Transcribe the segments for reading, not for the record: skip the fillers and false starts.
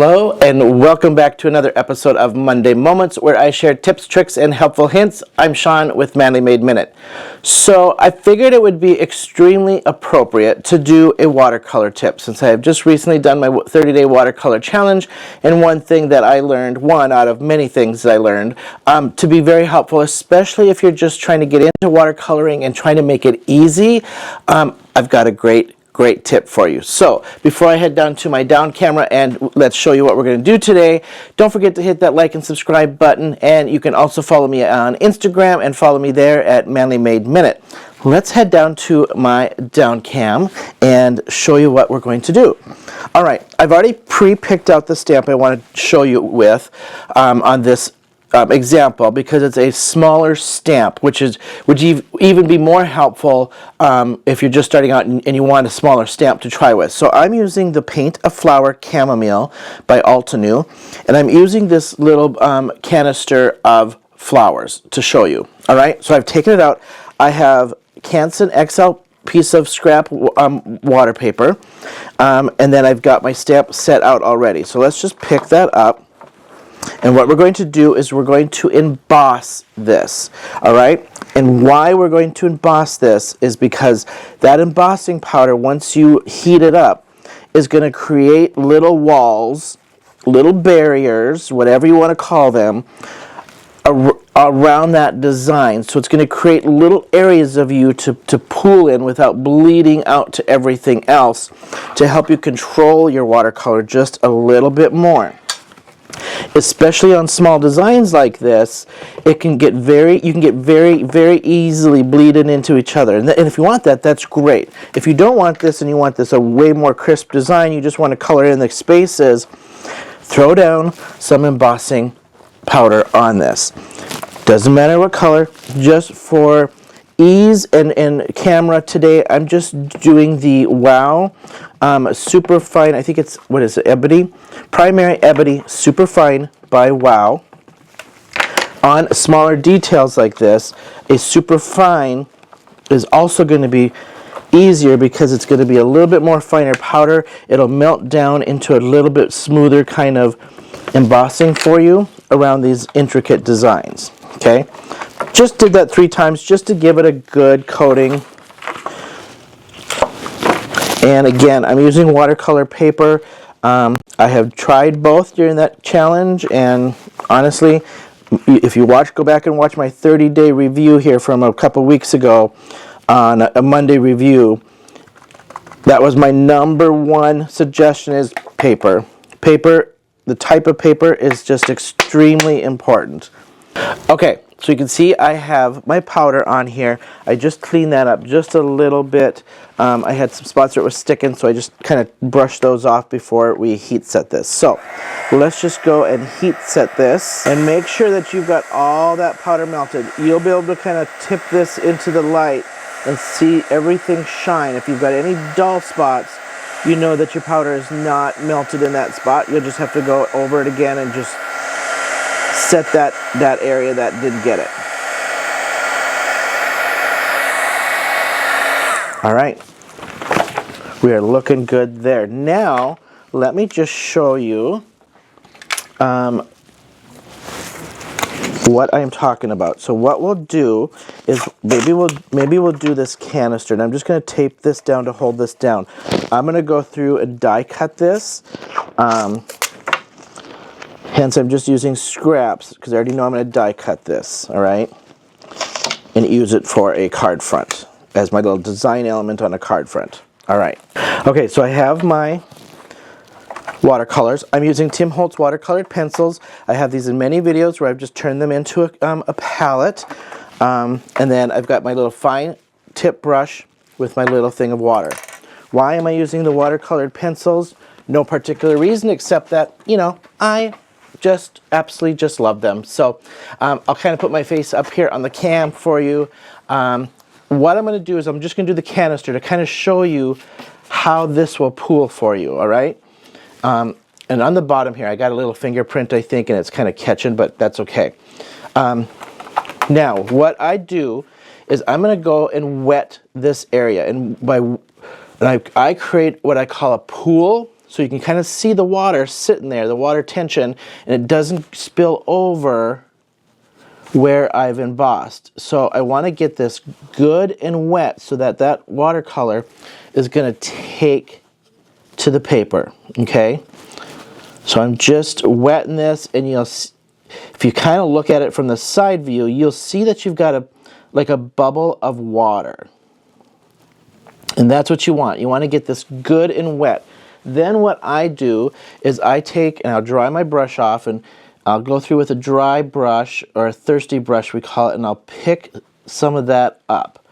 Hello and welcome back to another episode of Monday Moments where I share tips, tricks, and helpful hints. I'm Sean with Manly Made Minute. So I figured it would be extremely appropriate to do a watercolor tip since I have just recently done my 30-day watercolor challenge, and one thing that I learned, one out of many things that I learned, to be very helpful, especially if you're just trying to get into watercoloring and trying to make it easy. I've got a great tip for you. So before I head down to my down camera and let's show you what we're going to do today, don't forget to hit that like and subscribe button, and you can also follow me on Instagram and follow me there at Manly Made Minute. Let's head down to my down cam and show you what we're going to do. All right, I've already pre-picked out the stamp I want to show you with on this example, because it's a smaller stamp, which would even be more helpful if you're just starting out and you want a smaller stamp to try with. So I'm using the Paint a Flower Chamomile by Altenew, and I'm using this little canister of flowers to show you. All right, so I've taken it out. I have Canson XL piece of scrap water paper, and then I've got my stamp set out already. So let's just pick that up. And what we're going to do is we're going to emboss this, all right? And why we're going to emboss this is because that embossing powder, once you heat it up, is going to create little walls, little barriers, whatever you want to call them, around that design. So it's going to create little areas of you to pull in without bleeding out to everything else, to help you control your watercolor just a little bit more. Especially on small designs like this, you can get very easily bleeding into each other. And if you want that, that's great. If you don't want this and you want this a way more crisp design, you just want to color in the spaces, throw down some embossing powder on this. Doesn't matter what color, just for ease and camera today, I'm just doing the Wow super fine, I think it's, what is it, ebony? Primary Ebony Super Fine by Wow. On smaller details like this, a super fine is also going to be easier because it's going to be a little bit more finer powder. It'll melt down into a little bit smoother kind of embossing for you around these intricate designs. Okay, just did that 3 times just to give it a good coating. And again, I'm using watercolor paper. I have tried both during that challenge, and honestly, if you go back and watch my 30-day review here from a couple weeks ago on a Monday review, that was my #1 suggestion is paper. Paper, the type of paper is just extremely important. Okay, so you can see I have my powder on here. I just cleaned that up just a little bit. I had some spots that were sticking, so I just kind of brushed those off before we heat set this. So let's just go and heat set this and make sure that you've got all that powder melted. You'll be able to kind of tip this into the light and see everything shine. If you've got any dull spots, you know that your powder is not melted in that spot. You'll just have to go over it again and just set that area that didn't get it. All right, we are looking good there. Now let me just show you what I'm talking about. So what we'll do is maybe we'll do this canister, and I'm just going to tape this down to hold this down. I'm going to go through and die cut this. Hence, I'm just using scraps because I already know I'm going to die cut this, all right, and use it for a card front as my little design element on a card front. All right. Okay, so I have my watercolors. I'm using Tim Holtz watercolored pencils. I have these in many videos where I've just turned them into a palette, and then I've got my little fine tip brush with my little thing of water. Why am I using the watercolored pencils? No particular reason except that, you know, I just absolutely just love them. So I'll kind of put my face up here on the cam for you. What I'm going to do is I'm just going to do the canister to kind of show you how this will pool for you, all right? And on the bottom here, I got a little fingerprint, I think, and it's kind of catching, but that's okay. Now, what I do is I'm going to go and wet this area, and I create what I call a pool so you can kind of see the water sitting there, the water tension, and it doesn't spill over where I've embossed. So I want to get this good and wet so that that watercolor is going to take to the paper, okay? So I'm just wetting this, and you'll, if you kind of look at it from the side view, you'll see that you've got like a bubble of water. And that's what you want. You want to get this good and wet. Then what I do is I take, and I'll dry my brush off, and I'll go through with a dry brush, or a thirsty brush we call it, and I'll pick some of that up.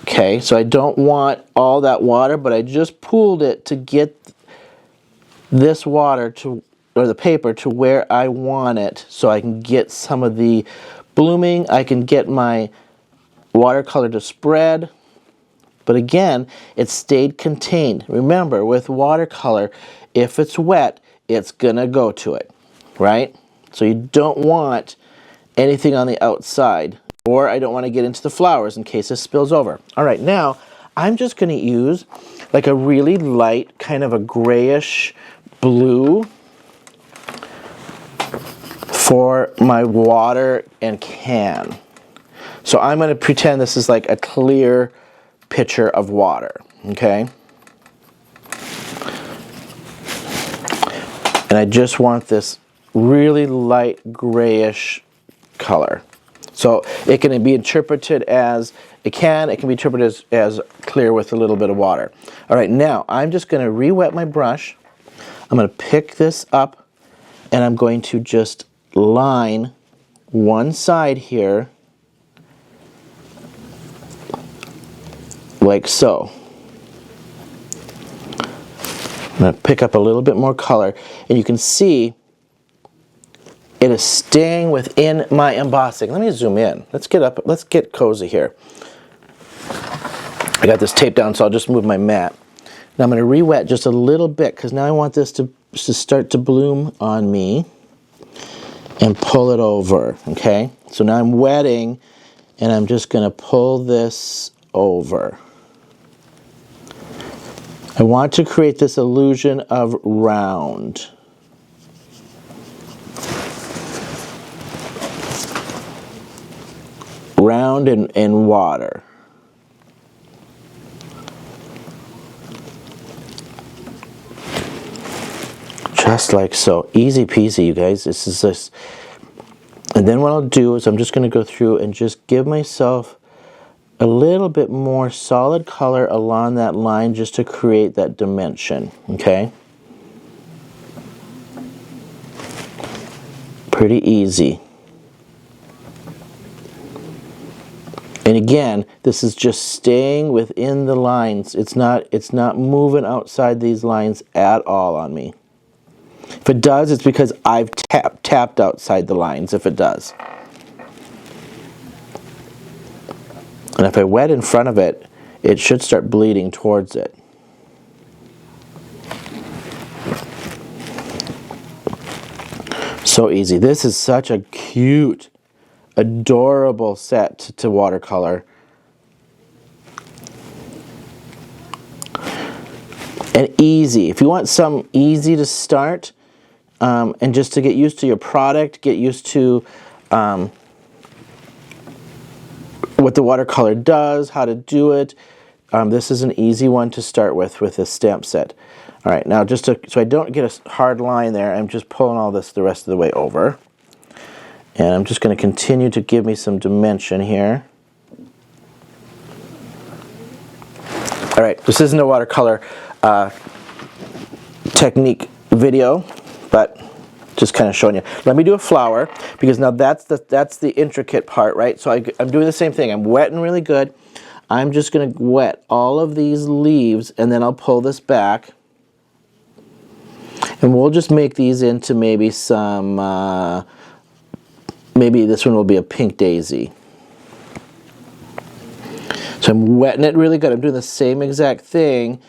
Okay, so I don't want all that water, but I just pooled it to get this water to, or the paper, to where I want it, so I can get some of the blooming, I can get my watercolor to spread. But again, it stayed contained. Remember, with watercolor, if it's wet, it's gonna go to it, right? So you don't want anything on the outside, or I don't want to get into the flowers in case this spills over. All right, now I'm just gonna use like a really light, kind of a grayish blue for my water and can. So I'm gonna pretend this is like a clear pitcher of water, okay? And I just want this really light grayish color. So it can be interpreted as, it can be interpreted as clear with a little bit of water. All right, now I'm just gonna re-wet my brush. I'm gonna pick this up, and I'm going to just line one side here, like so. I'm going to pick up a little bit more color, and you can see it is staying within my embossing. Let me zoom in. Let's get cozy here. I got this tape down, so I'll just move my mat. Now I'm going to re-wet just a little bit, because now I want this to start to bloom on me, and pull it over, okay? So now I'm wetting, and I'm just going to pull this over. I want to create this illusion of round. Round in water. Just like so. Easy peasy, you guys. This is this. And then what I'll do is I'm just going to go through and just give myself a little bit more solid color along that line, just to create that dimension, okay? Pretty easy. And again, this is just staying within the lines. It's not moving outside these lines at all on me. If it does, it's because I've tapped outside the lines, if it does. And if I wet in front of it, it should start bleeding towards it. So easy. This is such a cute, adorable set to watercolor. And easy. If you want some easy to start, and just to get used to your product, get used to what the watercolor does, how to do it, this is an easy one to start with this stamp set. All right, now just so I don't get a hard line there, I'm just pulling all this the rest of the way over. And I'm just going to continue to give me some dimension here. All right, this isn't a watercolor technique video, but just kind of showing you. Let me do a flower, because now that's the intricate part, right? So I'm doing the same thing. I'm wetting really good. I'm just going to wet all of these leaves, and then I'll pull this back. And we'll just make these into maybe some, maybe this one will be a pink daisy. So I'm wetting it really good. I'm doing the same exact thing.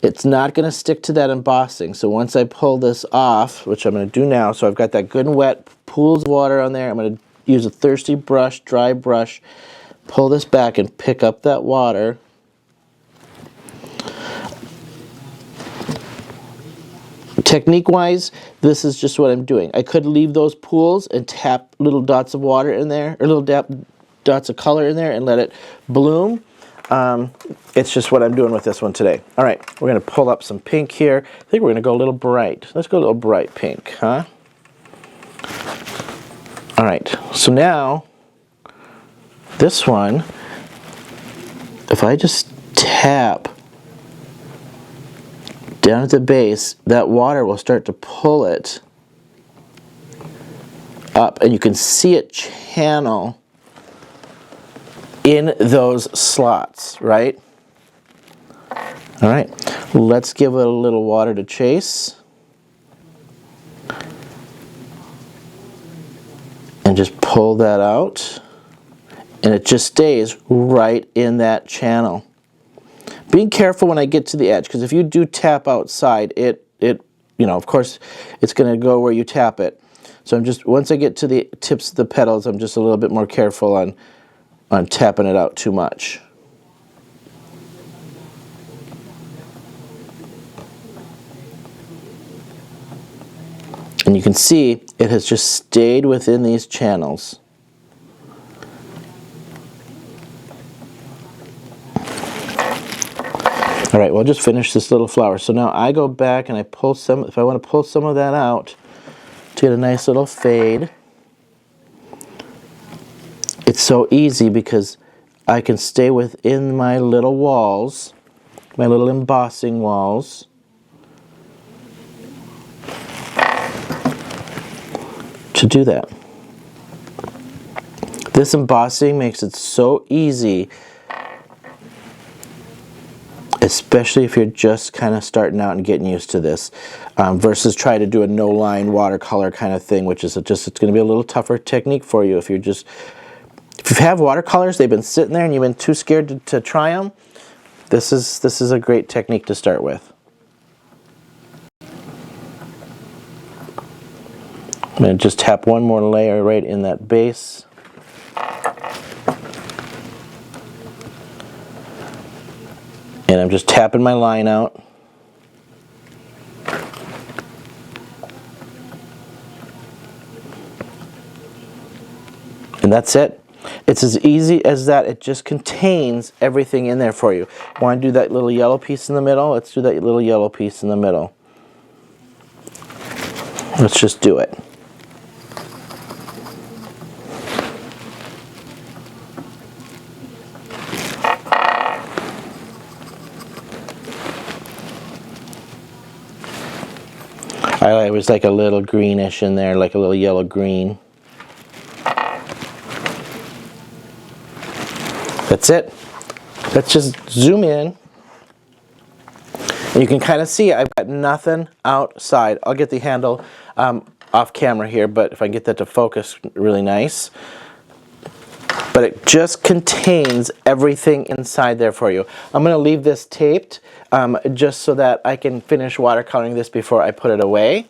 It's not going to stick to that embossing. So once I pull this off, which I'm going to do now, so I've got that good and wet, pools of water on there. I'm going to use a thirsty brush, dry brush, pull this back and pick up that water. Technique-wise, this is just what I'm doing. I could leave those pools and tap little dots of water in there, or little dots of color in there and let it bloom. It's just what I'm doing with this one today. All right, we're going to pull up some pink here. I think we're going to go a little bright. Let's go a little bright pink, huh? All right, so now this one, if I just tap down at the base, that water will start to pull it up, and you can see it channel in those slots, right? All right, let's give it a little water to chase. And just pull that out. And it just stays right in that channel. Being careful when I get to the edge, because if you do tap outside, of course, it's going to go where you tap it. So I'm just, once I get to the tips of the petals, I'm just a little bit more careful on tapping it out too much. And you can see it has just stayed within these channels. All right, well, just finish this little flower. So now I go back and I pull some, if I want to pull some of that out to get a nice little fade. It's so easy because I can stay within my little walls, my little embossing walls. To do that. This embossing makes it so easy, especially if you're just kind of starting out and getting used to this, versus try to do a no-line watercolor kind of thing, which is it's going to be a little tougher technique for you if you have watercolors, they've been sitting there and you've been too scared to try them. This is a great technique to start with. I'm going to just tap one more layer right in that base. And I'm just tapping my line out. And that's it. It's as easy as that. It just contains everything in there for you. Want to do that little yellow piece in the middle? Let's do that little yellow piece in the middle. Let's just do it. I was like a little greenish in there, like a little yellow green. That's it. Let's just zoom in. And you can kind of see I've got nothing outside. I'll get the handle off camera here, but if I can get that to focus really nice. But it just contains everything inside there for you. I'm going to leave this taped just so that I can finish watercoloring this before I put it away.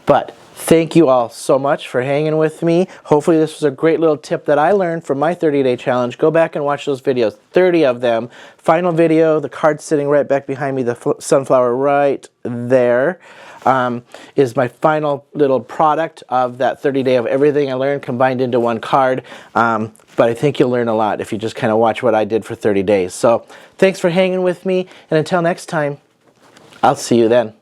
But thank you all so much for hanging with me. Hopefully this was a great little tip that I learned from my 30-day challenge. Go back and watch those videos, 30 of them. Final video, the card sitting right back behind me, the sunflower right there. Is my final little product of that 30-day of everything I learned combined into one card. But I think you'll learn a lot if you just kind of watch what I did for 30 days. So thanks for hanging with me, and until next time, I'll see you then.